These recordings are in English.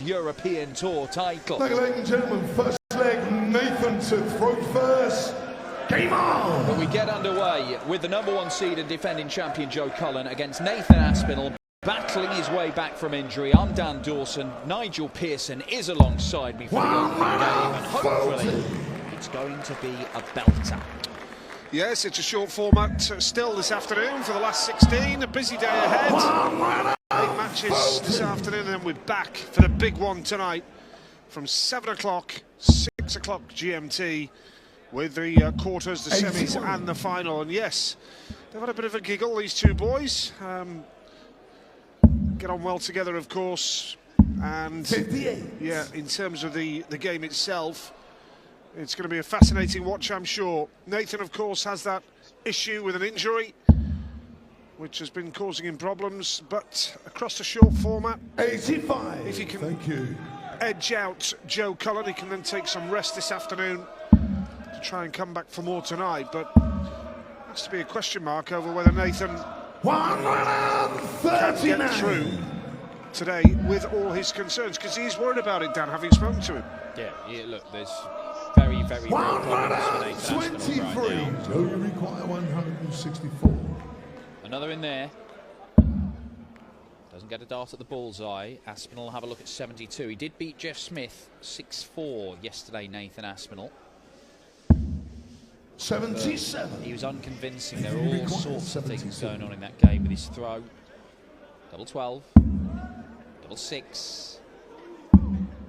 European Tour title. Ladies and gentlemen, first leg, Nathan to throw first. Game on! But we get underway with the #1 seed and defending champion Joe Cullen against Nathan Aspinall, battling his way back from injury. I'm Dan Dawson. Nigel Pearson is alongside me for the opening game, and hopefully it's going to be a belter. Yes, it's a short format still this afternoon for the last 16. A busy day ahead. 8 matches this afternoon, and then we're back for the big one tonight from 7 o'clock, 6 o'clock GMT, with the quarters, the semis and the final. And yes, they've had a bit of a giggle, these two boys. Get on well together, of course. And 58. yeah, in terms of the game itself, it's going to be a fascinating watch, I'm sure. Nathan, of course, has that issue with an injury, which has been causing him problems, but across the short format, 85. if he can Thank you. edge out Joe Cullen, he can then take some rest this afternoon to try and come back for more tonight. But has to be a question mark over whether Nathan can get through today with all his concerns, because he's worried about it, Dan, having spoken to him. Yeah, look, there's very real problems for Nathan Aspinall 23. right now. So you require 164. Another in there. Doesn't get a dart at the bullseye. Aspinall will have a look at 72. He did beat Jeff Smith 6-4 yesterday, Nathan Aspinall. 77. He was unconvincing. There were all sorts of things going on in that game with his throw. Double 12. Double 6.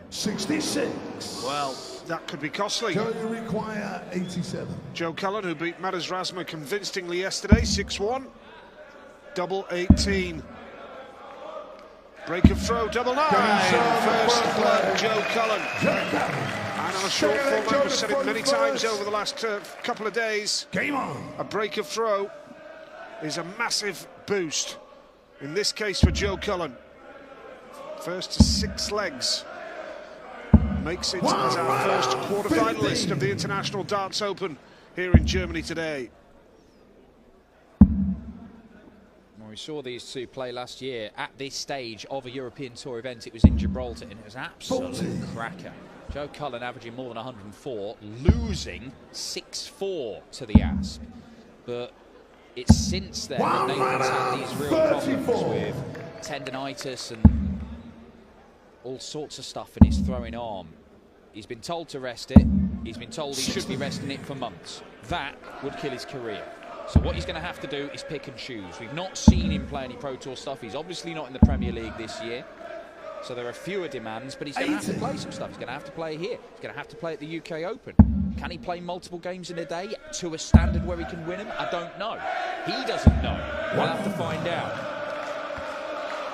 66. Well, that could be costly. So you require 87. Joe Cullen, who beat Matters Rasma convincingly yesterday, 6-1. Double 18. Break of throw, double 9. First blood, Joe Cullen. And on a short format, we've said it many times over the last couple of days. Game on. A break of throw is a massive boost. In this case for Joe Cullen. First to 6 legs. Makes it as our first quarter-finalist of the International Darts Open here in Germany today. Well, we saw these two play last year at this stage of a European Tour event. It was in Gibraltar, and it was an absolute cracker. Joe Cullen averaging more than 104, losing 6-4 to the Asp. But it's since then that Nathan's had these real problems with tendinitis and all sorts of stuff in his throwing arm. He's been told to rest it. He's been told he should be resting it for months. That would kill his career. So what he's going to have to do is pick and choose. We've not seen him play any Pro Tour stuff. He's obviously not in the Premier League this year. So there are fewer demands, but he's going to have to play some stuff. He's going to have to play here. He's going to have to play at the UK Open. Can he play multiple games in a day to a standard where he can win them? I don't know. He doesn't know. We'll have to find out.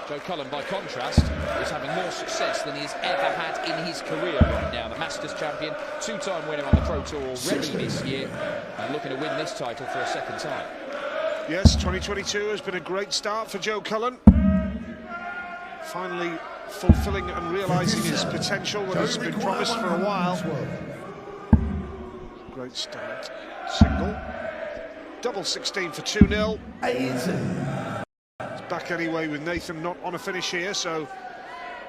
Joe Cullen, by contrast, is having more success than he's ever had in his career right now. The Masters champion, 2-time winner on the Pro Tour already this year, and looking to win this title for a second time. Yes, 2022 has been a great start for Joe Cullen. Finally fulfilling and realising his potential that has been promised for a while. Great start. Single. Double 16 for 2-0. Back anyway with Nathan not on a finish here, so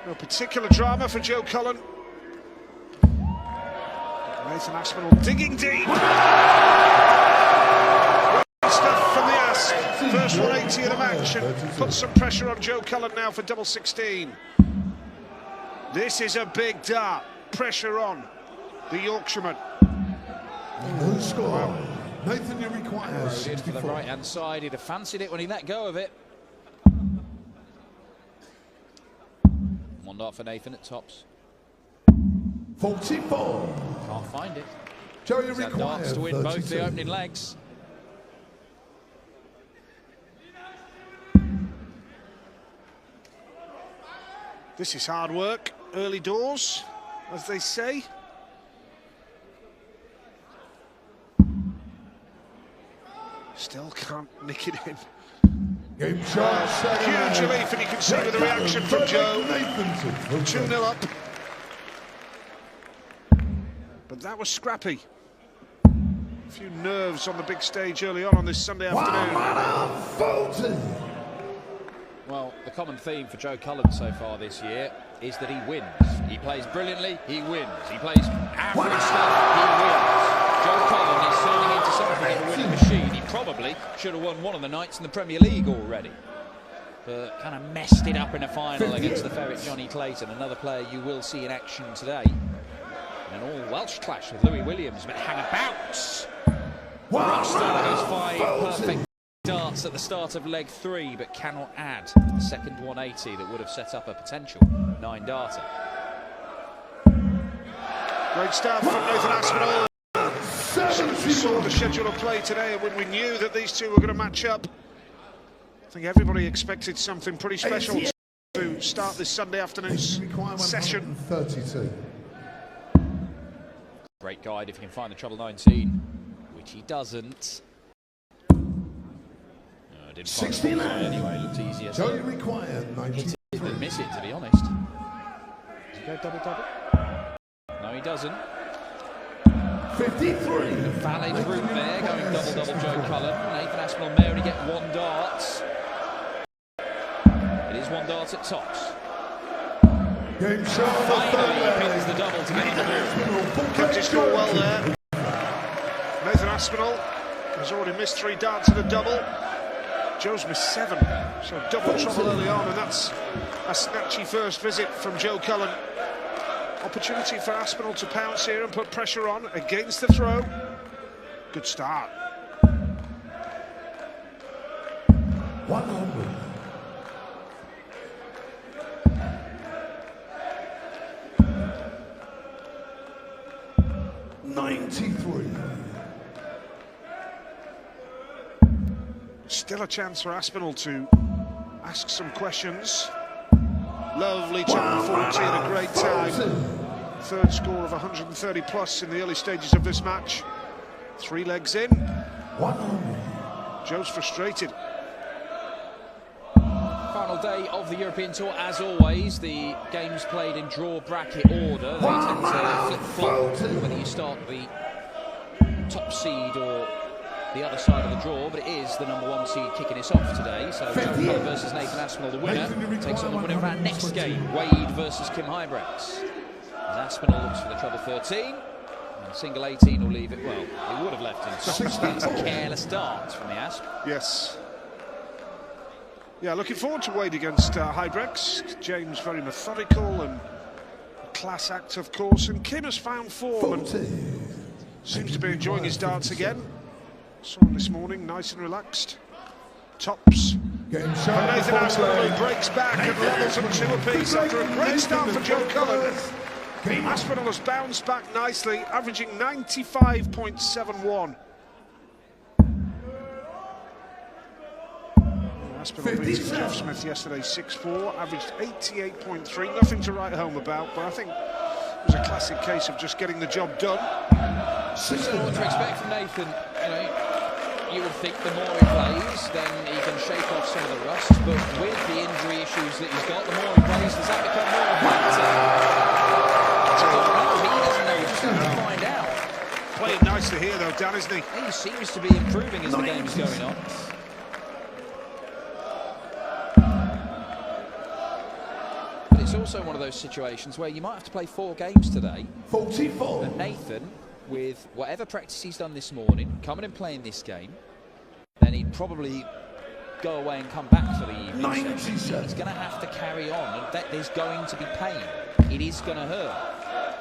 no particular drama for Joe Cullen. Nathan Aspinall digging deep. Great stuff from the Asp. First 180 of the match, and put some pressure on Joe Cullen now for double 16. This is a big dart. Pressure on the Yorkshireman. No score. Nathan, you require 64. For the right-hand side, he'd have fancied it when he let go of it. One dart for Nathan at tops. 44. Can't find it. Joe, you He's had require darts to win 32. both the opening legs. This is hard work, early doors, as they say. Still can't nick it in. Game shot. Huge relief, and you can see with the reaction from Joe. 2-0 up. But that was scrappy. A few nerves on the big stage early on this Sunday afternoon. Well, the common theme for Joe Cullen so far this year is that he wins. He plays brilliantly, he wins. He plays average stuff, he wins. Joe Cullen is turning into something of a winning machine. He probably should have won one of the nights in the Premier League already, but kind of messed it up in a final against the ferret Johnny Clayton, another player you will see in action today. An all-Welsh clash with Louis Williams, but hang about. Rockstar goes 5 perfect darts at the start of leg 3, but cannot add a second 180 that would have set up a potential 9-darter. Great start from Nathan Aspinall. We saw the schedule of play today, and when we knew that these two were going to match up, I think everybody expected something pretty special to start this Sunday afternoon's session. 32. Great guide if he can find the treble 19, which he doesn't. Didn't find the bullseye anyway, looked easier. So you require 90 than miss it, to be honest. Does he go double-double? No, he doesn't. 53. A valid route there, going double-double Joe Cullen. Nathan Aspinall may only get 1 dart. It is 1 dart at tops. Game show. Finally, he pins the double to get the ball. Kept his score well there. Nathan Aspinall has already missed 3 darts at a double. Joe's missed 7, so double trouble early on, and that's a snatchy first visit from Joe Cullen. Opportunity for Aspinall to pounce here and put pressure on against the throw. Good start. 100. Still a chance for Aspinall to ask some questions. Lovely channel 40 and a great time. 3rd score of 130 plus in the early stages of this match. 3 legs in. Joe's frustrated. Final day of the European Tour, as always. The games played in draw bracket order. They tend to flip-flop whether you start the top seed or the other side of the draw, but it is the number 1 seed kicking us off today. So Joe Cullen versus Nathan Aspinall, the winner, takes on the winner of our next game, Wade versus Kim Huybrechts. As Aspinall looks for the treble 13, and single 18 will leave it, well, he would have left in circumstance a careless dart from the Asp. Yes. Yeah, looking forward to Wade against Huybrechts. James very methodical and a class act, of course, and Kim has found form and seems to be enjoying his darts again. Saw him this morning, nice and relaxed. Tops. Game For Nathan Aspinall, who breaks back and levels them 2 apiece after a great start for Joe Cullen. Aspinall has bounced back nicely, averaging 95.71. Aspinall beat Jeff Smith yesterday 6-4, averaged 88.3. Nothing to write home about, but I think it was a classic case of just getting the job done. So what to expect from Nathan? You would think the more he plays, then he can shake off some of the rust, but with the injury issues that he's got, the more he plays, does that become more of a factor? He doesn't know, he's just going to find out. Playing nicely here though, Dan, isn't he? He seems to be improving as the game is going on. But it's also one of those situations where you might have to play 4 games today. 44. And Nathan, with whatever practice he's done this morning, coming and playing this game, then he'd probably go away and come back for the evening session. He's going to have to carry on, and there's going to be pain. It is going to hurt.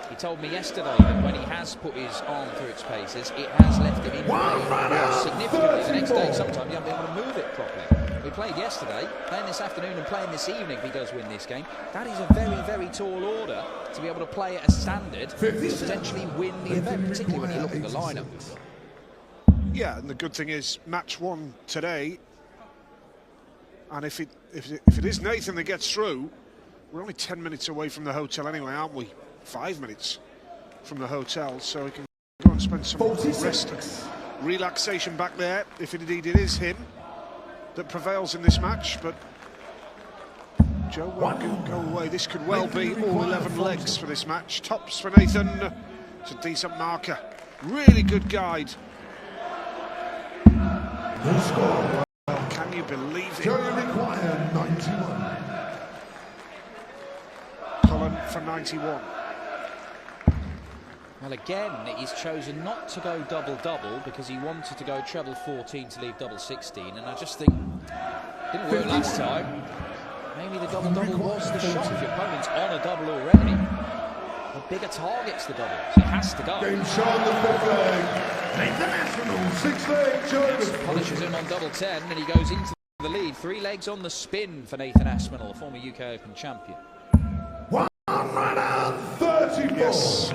He told me yesterday that when he has put his arm through its paces, it has left him in pain significantly. The next day, sometimes you haven't been able to move it properly. We played yesterday, playing this afternoon and playing this evening if he does win this game. That is a very, very tall order to be able to play at a standard to potentially win the event, particularly when you look at the lineup. Yeah, and the good thing is match 1 today, and if it is Nathan that gets through, we're only 10 minutes away from the hotel anyway, aren't we? 5 minutes from the hotel, so we can go and spend some rest and relaxation back there, if indeed it is him that prevails in this match. But Joe won't go away. This could well be all 11 legs for this match. Tops for Nathan. It's a decent marker. Really good guide. Can you believe it? Joe require 91. for 91. Well, again, he's chosen not to go double-double because he wanted to go treble 14 to leave double 16, and I just think it didn't work last time. Maybe the double-double was the shot. If your opponent's on a double already, the bigger target's the double. So it has to go. Game shot the fifth leg. International sixth leg. Joe Punishes him on double 10, and he goes into the lead. 3 legs on the spin for Nathan Aspinall, former UK Open champion. 134. Yes.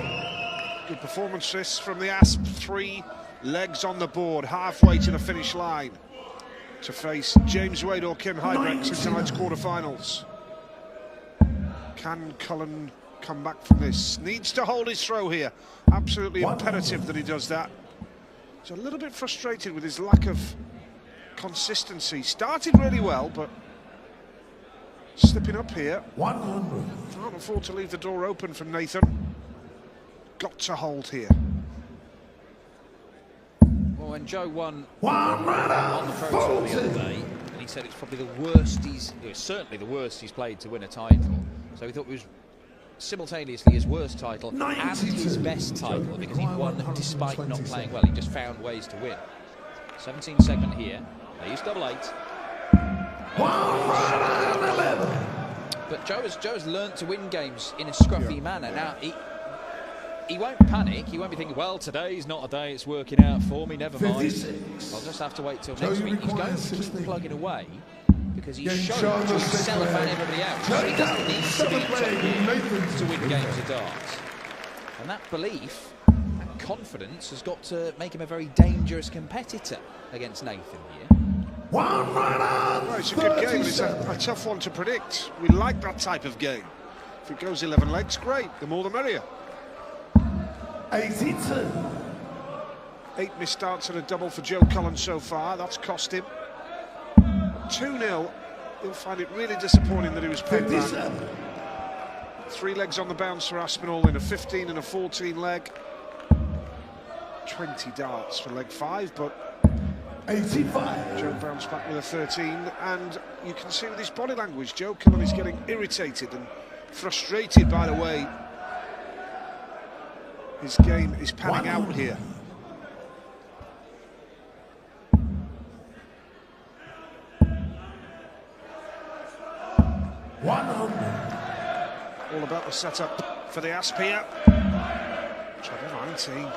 Good performance this from the Asp. 3 legs on the board, halfway to the finish line, to face James Wade or Kim Huybrechts in tonight's quarterfinals. Can Cullen come back from this? Needs to hold his throw here. Absolutely imperative that he does that. He's a little bit frustrated with his lack of consistency. Started really well, but slipping up here. 100. Can't afford to leave the door open from Nathan. Got to hold here. Well, when Joe won 140. on the Pro Tour the other day, and he said it's probably the worst it was certainly the worst he's played to win a title. So he thought it was simultaneously his worst title 92. and his best title because he won despite not playing well. He just found ways to win. 17 segment here. They used double 8. 111. But Joe has learnt to win games in a scruffy manner. Now, he won't panic. He won't be thinking, well, today's not a day it's working out for me, never mind. 56. I'll just have to wait till next week. He's going to keep plugging away because he's Game shown to shot himself and everybody else that he doesn't need to be top to win games of darts. And that belief, that confidence has got to make him a very dangerous competitor against Nathan here. Well, it's a good game, but it's a tough one to predict. We like that type of game. If it goes 11 legs, great. The more the merrier. 82. 8 missed starts and a double for Joe Cullen so far. That's cost him 2-0. He'll find it really disappointing that he was paid back. 57. 3 legs on the bounce for Aspinall in a 15 and a 14 leg. 20 darts for leg 5, but 85. Joe bounced back with a 13, and you can see with his body language, Joe Cullen is getting irritated and frustrated by the way his game is panning out here. All about the setup for the Asp here. Treble 19.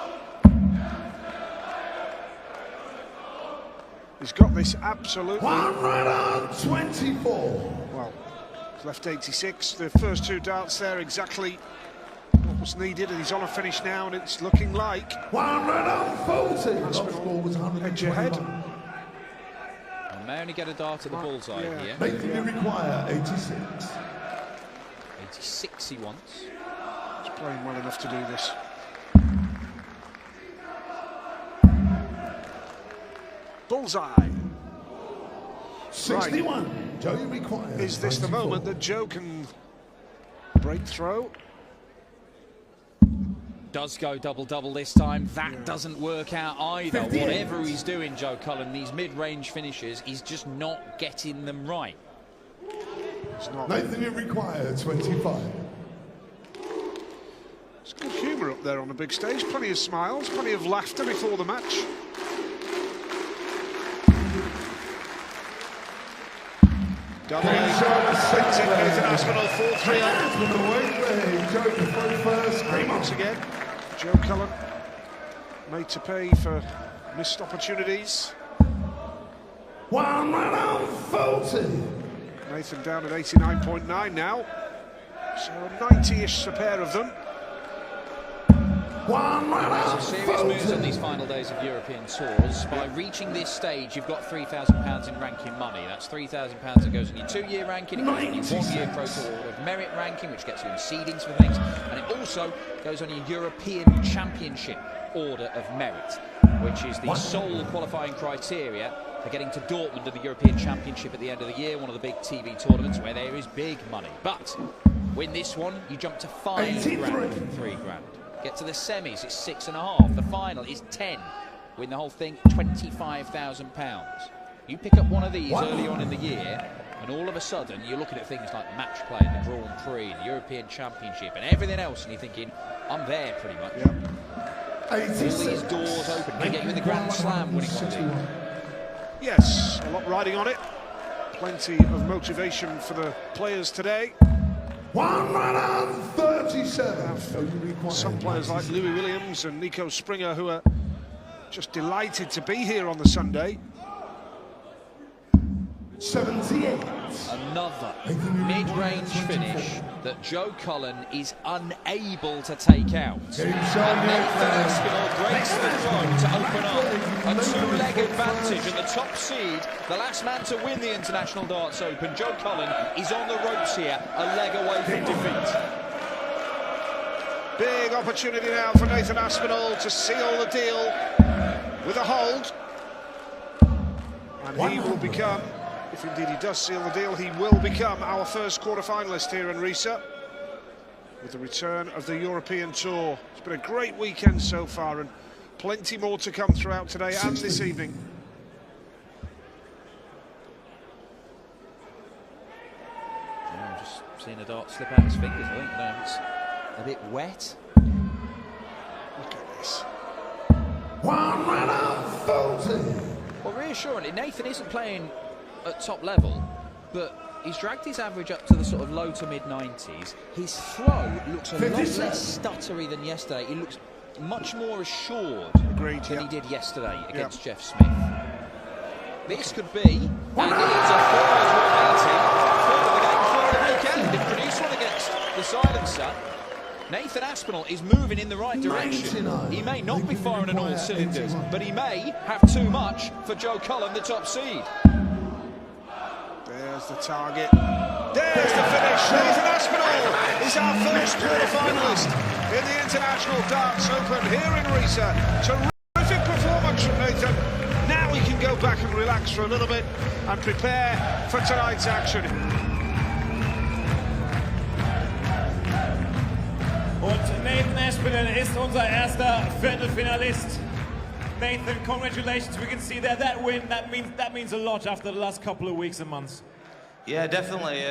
He's got this absolutely. 124. Well, he's left 86. The first 2 darts there, exactly what was needed, and he's on a finish now, and it's looking like 140. Top score was edge ahead. And may only get a dart at the bullseye here. Making it require 86. 86 he wants. He's playing well enough to do this. Bullseye. 61. Right. Joe requires. Is this 94. The moment that Joe can break throw? Does go double-double this time. That doesn't work out either. 58. Whatever he's doing, Joe Cullen, these mid-range finishes, he's just not getting them right. It's not. Nathan, it requires 25. It's good humour up there on the big stage. Plenty of smiles, plenty of laughter before the match. Double Nathan Aspinall 4-3 up. Once again, Joe Cullen made to pay for missed opportunities. 140. Nathan down at 89.9 now. So 90-ish a pair of them. Some serious moves on these final days of European tours. By reaching this stage, you've got £3,000 in ranking money. That's £3,000 that goes on your 2-year ranking, it goes on your 1-year Pro Tour Order of Merit ranking, which gets you in seedings for things, and it also goes on your European Championship Order of Merit, which is the sole qualifying criteria for getting to Dortmund at the European Championship at the end of the year, one of the big TV tournaments where there is big money. But win this one, you jump to £5 grand from £3 grand. Get to the semis, it's 6.5. The final is 10. Win the whole thing, £25,000. You pick up one of these early on in the year, And all of a sudden, you're looking at things like match play, and the Grand Prix, the European Championship, and everything else, and you're thinking, I'm there pretty much. All these doors open. Can get you in the Grand Slam winning one of these. Yes, a lot riding on it. Plenty of motivation for the players today. 137. Some players like Louis Williams and Nico Springer who are just delighted to be here on the Sunday. 78. Another mid-range finish that Joe Cullen is unable to take out. And Nathan Aspinall breaks the throw to open up a two-leg advantage, and the top seed, the last man to win the International Darts Open, Joe Cullen, is on the ropes here, a leg away from defeat. Big opportunity now for Nathan Aspinall to seal the deal with a hold. And he will become, if indeed he does seal the deal, he will become our first quarter-finalist here in Riesa with the return of the European Tour. It's been a great weekend so far, and plenty more to come throughout today and this evening. I'm just seeing a dart slip out his fingers. I think it's a bit wet. Look at this. 140. Well, reassuringly, Nathan isn't playing at top level, but he's dragged his average up to the sort of low to mid-90s. His throw looks a lot less stuttery than yesterday. He looks much more assured than he did yesterday against Jeff Smith. This could be, and it's a 4-180 for the game before the weekend. It produced one against the silencer. Nathan Aspinall is moving in the right direction. He may not be firing on all cylinders, but he may have too much for Joe Cullen, the top seed. There's the target. There's the finish. Nathan Aspinall is our first quarter-finalist in the International Darts Open here in Riesa. Terrific performance from Nathan. Now we can go back and relax for a little bit and prepare for tonight's action. Und Nathan Aspinall ist unser erster Viertelfinalist. Nathan, congratulations. We can see that win, that means a lot after the last couple of weeks and months. Yeah, definitely.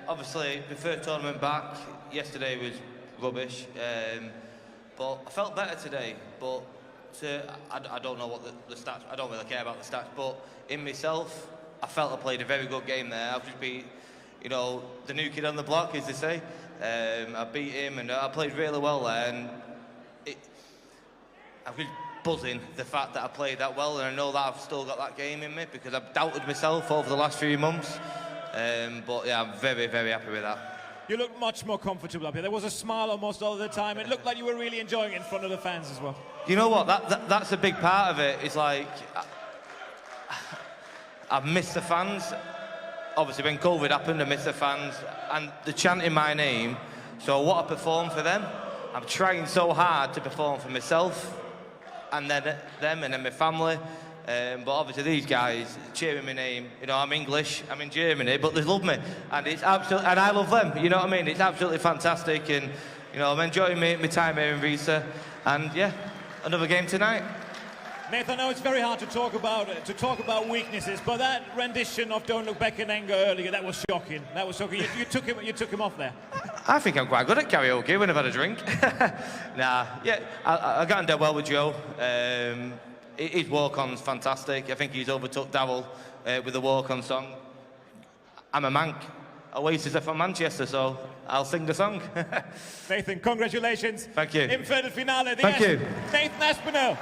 Obviously, the first tournament back yesterday was rubbish, but I felt better today. But I don't know what the stats. I don't really care about the stats. But in myself, I felt I played a very good game there. I've just beat, the new kid on the block, as they say. I beat him, and I played really well there. And I was buzzing the fact that I played that well, and I know that I've still got that game in me because I've doubted myself over the last few months. But yeah, I'm very, very happy with that. You look much more comfortable up here. There was a smile almost all the time. It looked like you were really enjoying it in front of the fans as well. You know what? That's a big part of it. It's like I've missed the fans. Obviously, when COVID happened, I missed the fans and the chanting my name. So I want to perform for them. I'm trying so hard to perform for myself and then them and then my family. But obviously these guys cheering my name. I'm English, I'm in Germany, but they love me, and it's absolutely, and I love them. You know what I mean? It's absolutely fantastic, and I'm enjoying my time here in Riesa. And yeah, another game tonight. Nathan, I know it's very hard to talk about weaknesses, but that rendition of "Don't Look Back in Anger" earlier, that was shocking. That was shocking. You took him off there. I think I'm quite good at karaoke when I've had a drink. Nah, yeah, I got on dead well with Joe. His walk-on's fantastic. I think he's overtook Darryl with the walk-on song. I'm a Manc. Oasis are from Manchester, so I'll sing the song. Nathan, congratulations. Thank you. Im Viertelfinale, Thank you. Nathan Aspinall.